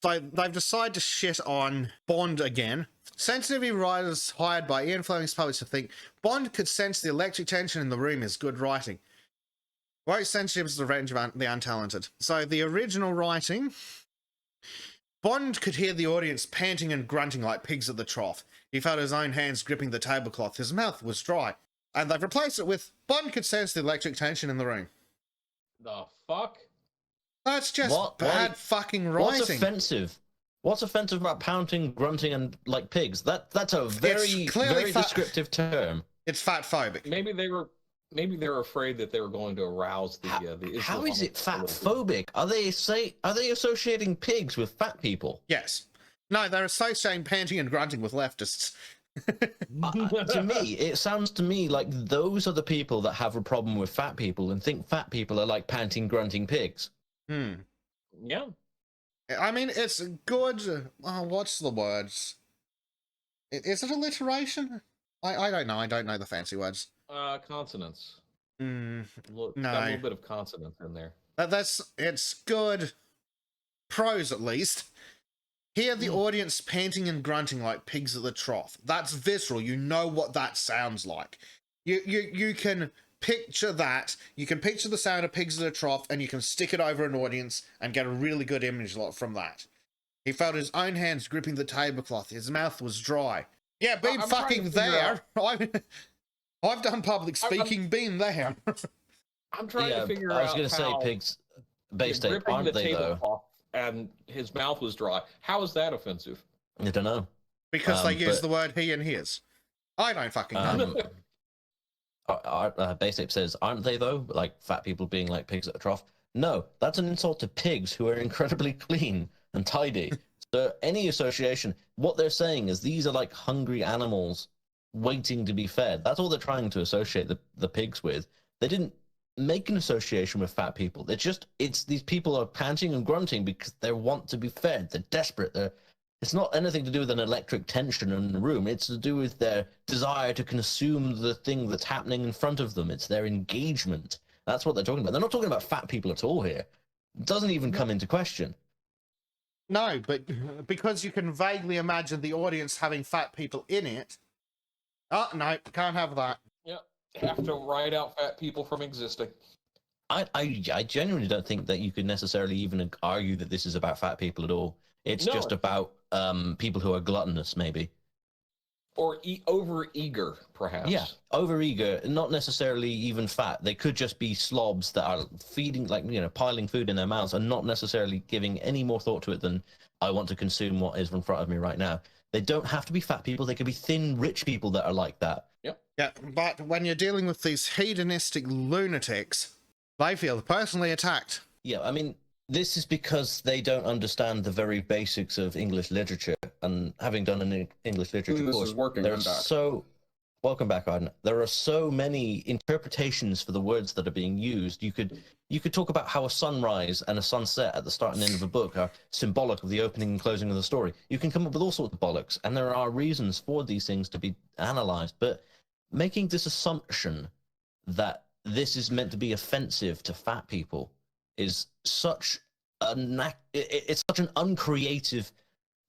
So they've decided to shit on Bond again. Sensitivity writers hired by Ian Fleming's published to think Bond could sense the electric tension in the room is good writing. Very sensitive is the range of the untalented. So the original writing, Bond could hear the audience panting and grunting like pigs at the trough. He felt his own hands gripping the tablecloth. His mouth was dry. And they've replaced it with Bond could sense the electric tension in the room. The fuck? That's just bad fucking writing. What's offensive? What's offensive about pounding, grunting, and like pigs? That's a very descriptive term. It's fat-phobic. Maybe they were afraid that they were going to arouse the How is it fat-phobic? Are they associating pigs with fat people? Yes. No, they're associating panting and grunting with leftists. To me, it sounds to me like those are the people that have a problem with fat people and think fat people are like panting, grunting pigs. Yeah. I mean, it's good. Oh, what's the words? Is it alliteration? I don't know. I don't know the fancy words. Consonants. No. Got a little bit of consonants in there. It's good prose, at least. Hear the audience panting and grunting like pigs at the trough. That's visceral. You know what that sounds like. You can picture that. You can picture the sound of pigs at a trough, and you can stick it over an audience and get a really good image from that. He felt his own hands gripping the tablecloth. His mouth was dry. Yeah, been fucking there. I've done public speaking, been there. I'm trying to figure out. I was going to say pigs, based ape, aren't they though? And his mouth was dry. How is that offensive? I don't know. Because they use the word he and his. I don't fucking know. Base Ape says, aren't they though? Like fat people being like pigs at a trough? No, that's an insult to pigs who are incredibly clean and tidy. So any association, what they're saying is these are like hungry animals waiting to be fed. That's all they're trying to associate the pigs with. They didn't make an association with fat people. It's these people are panting and grunting because they want to be fed. They're desperate. It's not anything to do with an electric tension in the room. It's to do with their desire to consume the thing that's happening in front of them. It's their engagement. That's what they're talking about. They're not talking about fat people at all here. It doesn't even come into question. No, but because you can vaguely imagine the audience having fat people in it. Oh, no, can't have that. Yeah, have to write out fat people from existing. I genuinely don't think that you could necessarily even argue that this is about fat people at all. It's just about people who are gluttonous, maybe. Or over-eager, perhaps. Yeah, over-eager, not necessarily even fat. They could just be slobs that are feeding, piling food in their mouths and not necessarily giving any more thought to it than, I want to consume what is in front of me right now. They don't have to be fat people. They could be thin, rich people that are like that. Yep. Yeah, but when you're dealing with these hedonistic lunatics, they feel personally attacked. Yeah, I mean, this is because they don't understand the very basics of English literature, and having done an English literature course, welcome back, Arden. There are so many interpretations for the words that are being used. You could talk about how a sunrise and a sunset at the start and end of a book are symbolic of the opening and closing of the story. You can come up with all sorts of bollocks, and there are reasons for these things to be analyzed. But making this assumption that this is meant to be offensive to fat people is such it's such an uncreative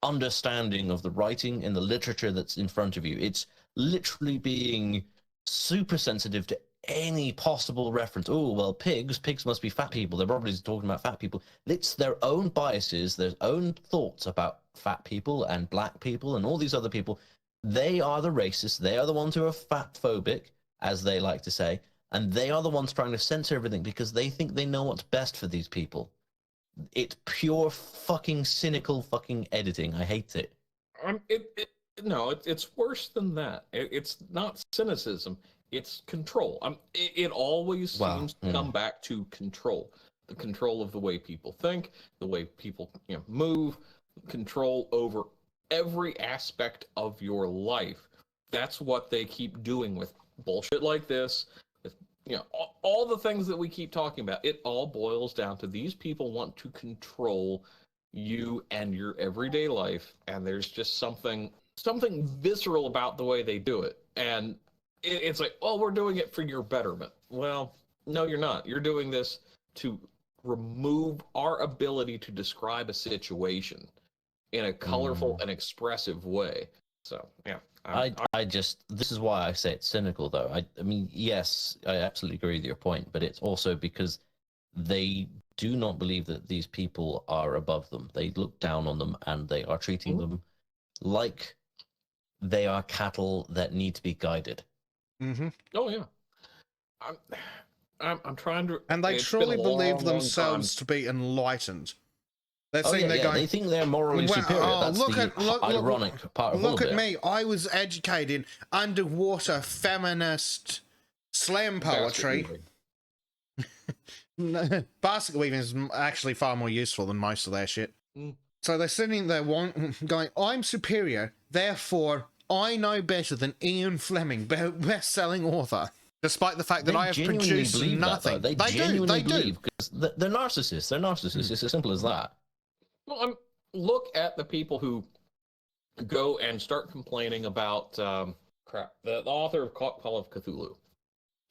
understanding of the writing and the literature that's in front of you. It's literally being super sensitive to any possible reference. Oh, well, pigs must be fat people. They're probably talking about fat people. It's their own biases, their own thoughts about fat people and black people and all these other people. They are the racists. They are the ones who are fat phobic, as they like to say. And they are the ones trying to censor everything because they think they know what's best for these people. It's pure fucking cynical fucking editing. I hate it. It's worse than that. It's not cynicism. It's control. It always seems to come back to control. The control of the way people think, the way people move, control over every aspect of your life. That's what they keep doing with bullshit like this. All the things that we keep talking about, it all boils down to these people want to control you and your everyday life, and there's just something visceral about the way they do it. And it's like, oh, we're doing it for your betterment. Well, no, you're not. You're doing this to remove our ability to describe a situation. in a colorful and expressive way. So yeah, I just, this is why I say it's cynical, though. I mean, yes, I absolutely agree with your point, but it's also because they do not believe that these people are above them. They look down on them, and they are treating them like they are cattle that need to be guided. Oh yeah, I'm trying to, and they truly believe themselves to be enlightened. They're saying they're going. They think they're morally superior. That's the ironic part of all of it. Look at me. I was educated underwater feminist slam poetry. Basket weaving is actually far more useful than most of their shit. So they're sitting there going, I'm superior, therefore I know better than Ian Fleming, best-selling author. Despite the fact that I have produced nothing. They genuinely believe, because they're narcissists. They're narcissists. It's as simple as that. Well, look at the people who go and start complaining about the author of Call of Cthulhu.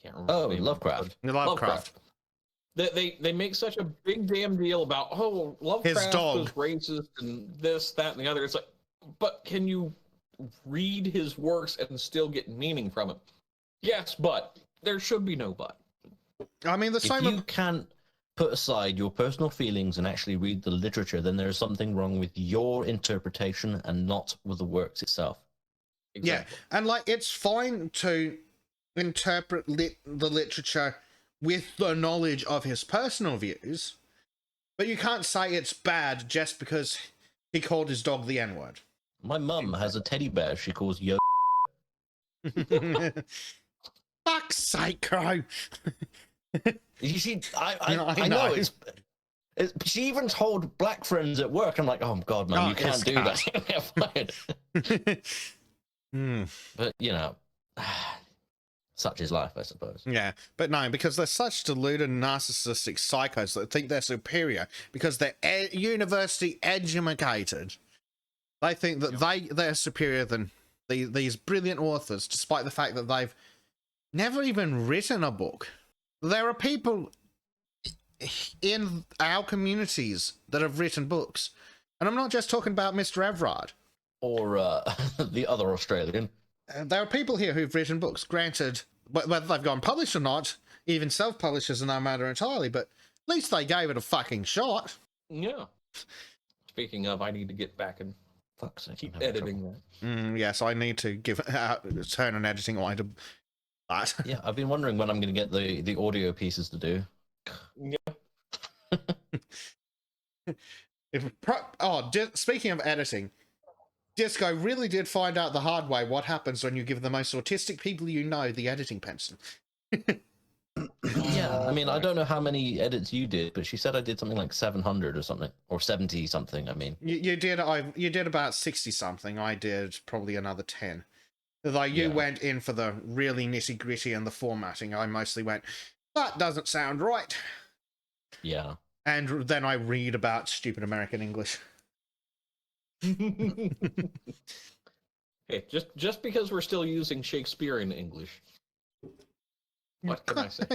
Can't remember. Oh, Lovecraft. Lovecraft. They make such a big damn deal about, oh, Lovecraft was racist and this, that, and the other. It's like, but can you read his works and still get meaning from it? Yes, but there should be no but. I mean, if you can't put aside your personal feelings and actually read the literature, then there's something wrong with your interpretation and not with the works itself. Exactly. Yeah, and like, it's fine to interpret the literature with the knowledge of his personal views, but you can't say it's bad just because he called his dog the N-word. My mum has a teddy bear she calls Yo. Fuck's sake, Crow. I know. She even told black friends at work. I'm like, oh God, man, you can't do that. But you know, such is life, I suppose. Yeah, but no, because they're such deluded, narcissistic psychos that think they're superior because they're university educated. They think that they're superior than these brilliant authors, despite the fact that they've never even written a book. There are people in our communities that have written books, and I'm not just talking about Mr. Everard or the other Australian. There are people here who've written books. Granted, whether they've gone published or not, even self-published is no matter entirely, but at least they gave it a fucking shot. Yeah. Speaking of, I need to get back and keep editing that. Yes, I need to turn an editing eye to that. Yeah, I've been wondering when I'm going to get the audio pieces to do. Yeah. Speaking of editing, Disco really did find out the hard way what happens when you give the most autistic people you know the editing pencil. Yeah, I mean, I don't know how many edits you did, but she said I did something like 700 or something, or 70 something. I mean, you did about 60 something. I did probably another 10. Though you went in for the really nitty gritty and the formatting. I mostly went, that doesn't sound right. Yeah. And then I read about stupid American English. Hey, just because we're still using Shakespearean English, what can I say?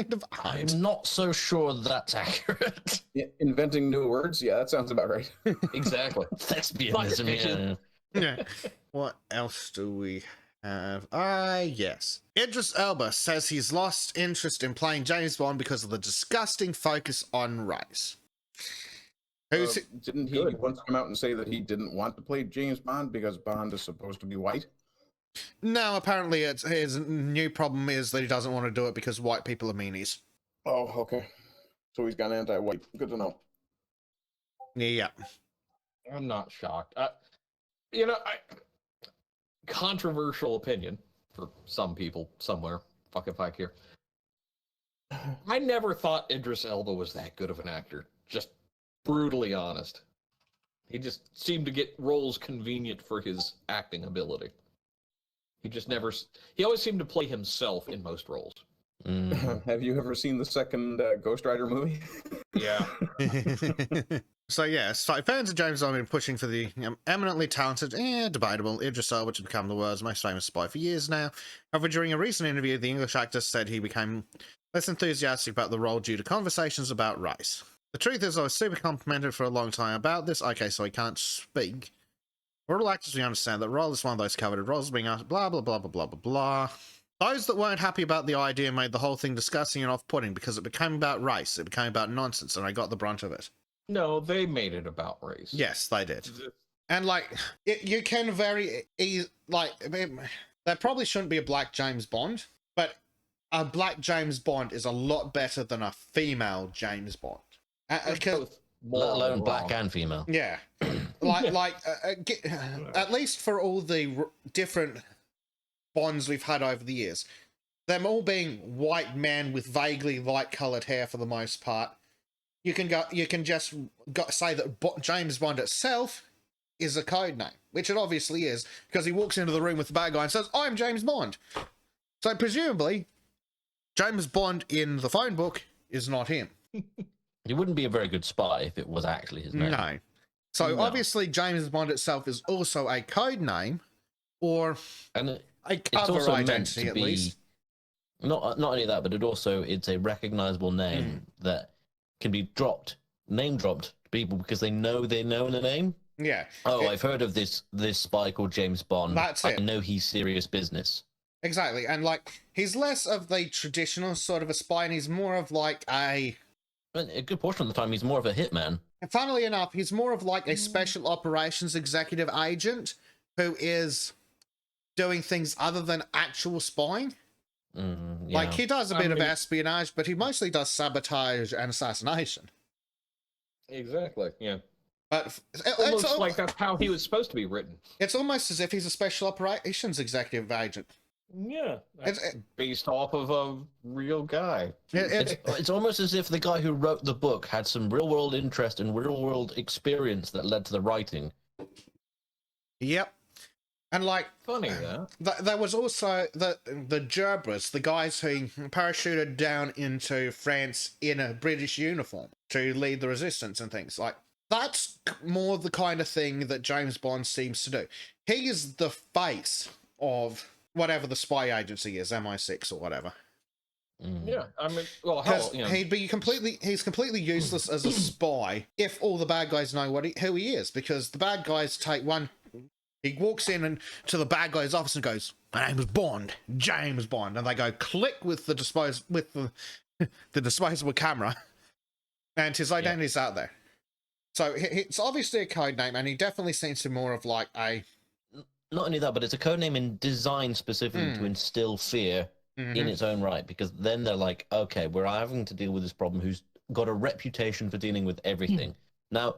I'm not so sure that's accurate. Yeah, inventing new words? Yeah, that sounds about right. Exactly. Thespianism, yeah. What else do we have? Yes. Idris Elba says he's lost interest in playing James Bond because of the disgusting focus on race. Didn't he once come out and say that he didn't want to play James Bond because Bond is supposed to be white? No, apparently his new problem is that he doesn't want to do it because white people are meanies. Oh, okay. So he's gone anti-white. Good to know. Yeah. I'm not shocked. Controversial opinion for some people somewhere. Fuck if I care. I never thought Idris Elba was that good of an actor. Just brutally honest. He just seemed to get roles convenient for his acting ability. He always seemed to play himself in most roles. Have you ever seen the second Ghost Rider movie? Yeah. So yes, fans of James Bond have been pushing for the eminently talented, debatable Idris Elba to become the world's most famous spy for years now. However, during a recent interview, the English actor said he became less enthusiastic about the role due to conversations about race. The truth is, I was super complimented for a long time about this. Okay, so he can't speak. For all actors, we understand that role is one of those coveted roles being asked, blah, blah, blah, blah, blah, blah, blah. Those that weren't happy about the idea made the whole thing disgusting and off-putting because it became about race. It became about nonsense, and I got the brunt of it. No, they made it about race. Yes, they did. And, like, you can there probably shouldn't be a black James Bond, but a black James Bond is a lot better than a female James Bond. Both let alone black and female. Yeah. At least for all the different Bonds we've had over the years, them all being white men with vaguely light-colored hair for the most part, you can just say that James Bond itself is a code name, which it obviously is, because he walks into the room with the bad guy and says, "I'm James Bond." So presumably, James Bond in the phone book is not him. He wouldn't be a very good spy if it was actually his name. No. So obviously, James Bond itself is also a code name, or a cover identity at least. Not only that, but it's a recognizable name that can be name dropped to people because they know the name. Yeah. I've heard of this spy called James Bond. That's it. I know he's serious business. Exactly. And, like, he's less of the traditional sort of a spy, and he's more of, like, a good portion of the time, he's more of a hitman. And funnily enough, he's more of, like, a special operations executive agent who is doing things other than actual spying. Yeah. Like, he does a bit of espionage, but he mostly does sabotage and assassination. Exactly, yeah. But almost like that's how he was supposed to be written. It's almost as if he's a special operations executive agent. Yeah, it's based off of a real guy. It's almost as if the guy who wrote the book had some real-world interest and real-world experience that led to the writing. Yep. And, like, funny that there was also the Gerbers, the guys who parachuted down into France in a British uniform to lead the resistance and things. Like, that's more the kind of thing that James Bond seems to do. He is the face of whatever the spy agency is, MI6 or whatever. Yeah, I mean, well, hell, he's completely useless as a spy if all the bad guys know who he is, because the bad guys take one. He walks in to the bad guy's office and goes, "My name is Bond, James Bond," and they go click with the disposable camera, and his identity's out there. So it's obviously a code name, and he definitely seems to be more of like a. Not only that, but it's a code name in design specifically to instill fear in its own right, because then they're like, okay, we're having to deal with this problem who's got a reputation for dealing with everything. Now,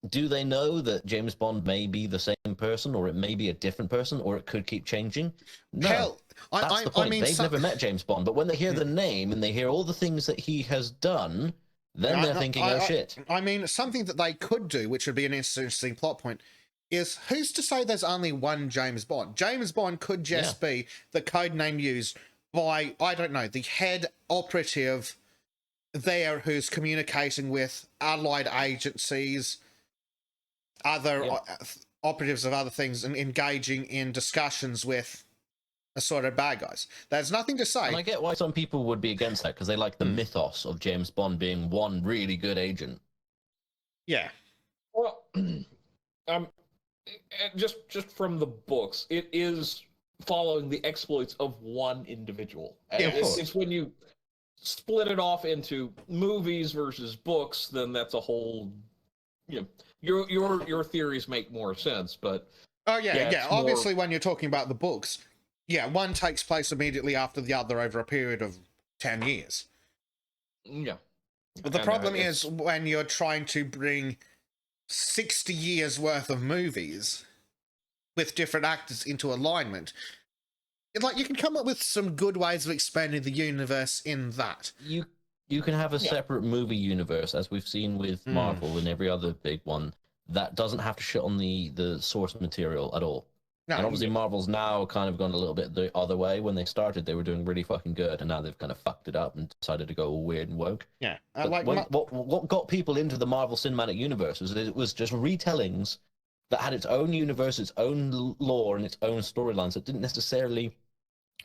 do they know that James Bond may be the same person, or it may be a different person, or it could keep changing? No. Hell, that's the point. They've never met James Bond, but when they hear the name and they hear all the things that he has done, then they're thinking, oh, shit. I mean, something that they could do, which would be an interesting plot point, is who's to say there's only one James Bond? James Bond could just be the code name used by, I don't know, the head operative there who's communicating with allied agencies, other operatives of other things, and engaging in discussions with assorted bad guys. There's nothing to say. And I get why some people would be against that, because they like the mythos of James Bond being one really good agent. Yeah. Well, just from the books, it is following the exploits of one individual. Yeah, it's when you split it off into movies versus books, then that's a whole, your theories make more sense. But obviously when you're talking about the books, one takes place immediately after the other over a period of 10 years. Yeah. But the problem is when you're trying to bring 60 years worth of movies with different actors into alignment, like, you can come up with some good ways of expanding the universe in that. You can have a separate movie universe, as we've seen with Marvel and every other big one, that doesn't have to shit on the source material at all. No, and obviously Marvel's now kind of gone a little bit the other way. When they started, they were doing really fucking good, and now they've kind of fucked it up and decided to go all weird and woke. Yeah. What got people into the Marvel Cinematic Universe was that it was just retellings that had its own universe, its own lore, and its own storylines that didn't necessarily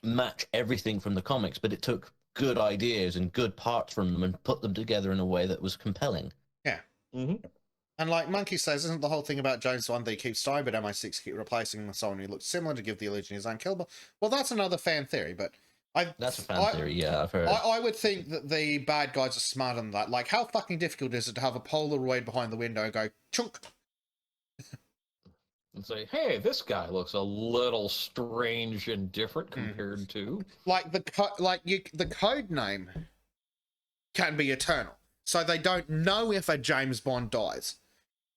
match everything from the comics, but it took good ideas and good parts from them and put them together in a way that was compelling. Yeah. Mm-hmm. And like Monkey says, isn't the whole thing about James Bond that he keeps dying, but MI6 keep replacing him with someone who looks similar to give the illusion he's unkillable? Well, that's another fan theory, but that's a fan theory, yeah, I've heard. I would think that the bad guys are smarter than that. Like, how fucking difficult is it to have a Polaroid behind the window and go, chunk? And say, hey, this guy looks a little strange and different compared to... Like, the code name can be eternal. So they don't know if a James Bond dies.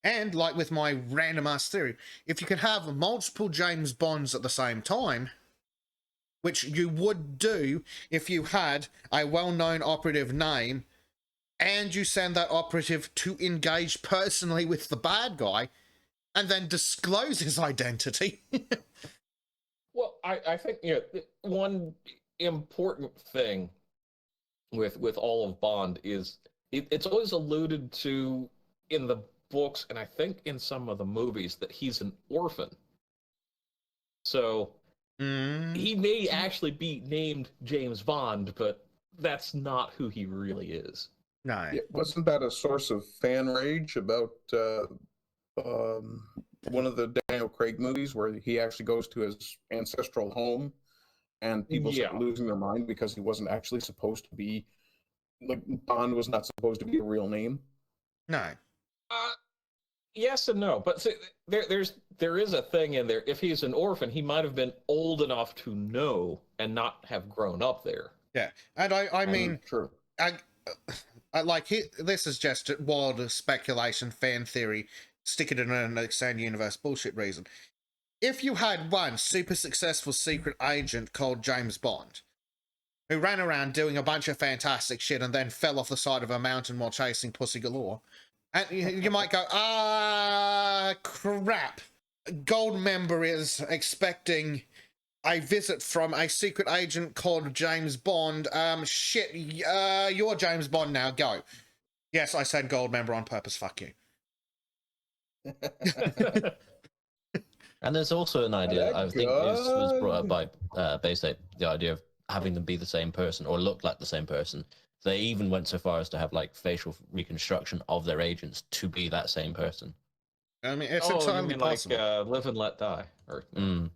And, like with my random-ass theory, if you can have multiple James Bonds at the same time, which you would do if you had a well-known operative name, and you send that operative to engage personally with the bad guy, and then disclose his identity. Well, I think, you know, one important thing with all of Bond is it's always alluded to in the books, and I think in some of the movies, that he's an orphan. So he may actually be named James Bond, but that's not who he really is. No. Yeah, wasn't that a source of fan rage about one of the Daniel Craig movies where he actually goes to his ancestral home and people start losing their mind because he wasn't actually supposed to be, like, Bond was not supposed to be a real name? No. Yes and no, but see, there is a thing in there. If he's an orphan, he might have been old enough to know and not have grown up there. Yeah, and I mean, true. This is just wild speculation, fan theory, stick it in an extended universe bullshit reason. If you had one super successful secret agent called James Bond, who ran around doing a bunch of fantastic shit and then fell off the side of a mountain while chasing pussy galore, and you might go, crap, Goldmember is expecting a visit from a secret agent called James Bond. Shit, you're James Bond now, go. Yes, I said Goldmember on purpose, fuck you. And there's also an idea, I think was brought up by Basic, the idea of having them be the same person or look like the same person. They even went so far as to have like facial reconstruction of their agents to be that same person. I mean, it's entirely possible. Like Live and Let Die, or and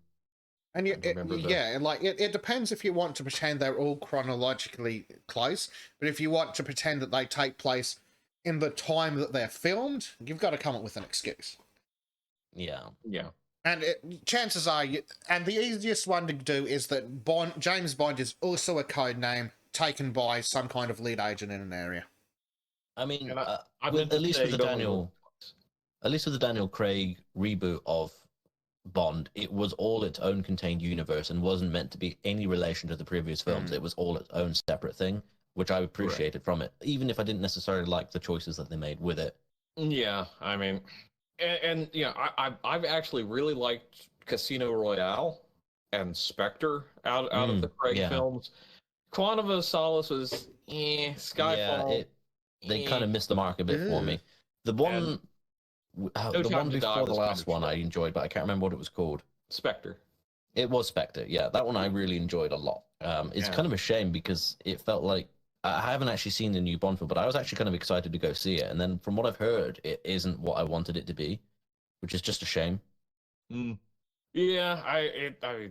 it depends if you want to pretend they're all chronologically close, but if you want to pretend that they take place in the time that they're filmed, you've got to come up with an excuse. Yeah. And chances are, and the easiest one to do is that James Bond is also a code name taken by some kind of lead agent in an area. I mean, at least with the Daniel Craig reboot of Bond, it was all its own contained universe and wasn't meant to be any relation to the previous films. It was all its own separate thing, which I appreciated from it, even if I didn't necessarily like the choices that they made with it. Yeah, I mean, and you know, I've actually really liked Casino Royale and Spectre out of the Craig films. Quantum of Solace was Skyfall. Yeah, they kind of missed the mark a bit for me. The one before the last one I enjoyed, but I can't remember what it was called. Spectre. It was Spectre, yeah. That one I really enjoyed a lot. It's kind of a shame because it felt like I haven't actually seen the new Bond film, but I was actually kind of excited to go see it. And then from what I've heard, it isn't what I wanted it to be, which is just a shame. Yeah, I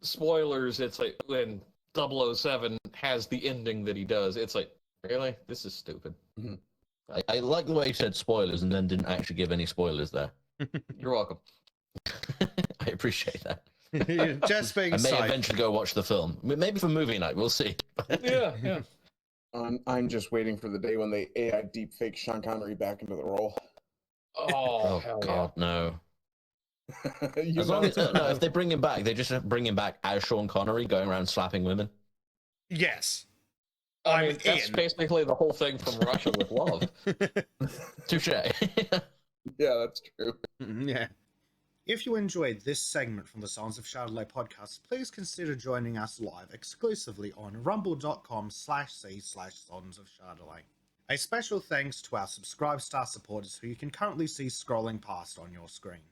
spoilers, it's like when 007 has the ending that he does, it's like, really? This is stupid. I like the way you said spoilers and then didn't actually give any spoilers there. You're welcome. I appreciate that. Just being I may eventually go watch the film. Maybe for movie night, we'll see. Yeah. I'm just waiting for the day when they AI deepfake Sean Connery back into the role. Oh God, no. As long as if they bring him back, they just bring him back as Sean Connery going around slapping women. Yes. I mean, that's basically the whole thing from Russia with Love. Touche. Yeah, that's true. Yeah. If you enjoyed this segment from the Sons of Chardonnay podcast, please consider joining us live exclusively on rumble.com/c/Sons of Chardonnay. A special thanks to our Subscribe Star supporters who you can currently see scrolling past on your screen.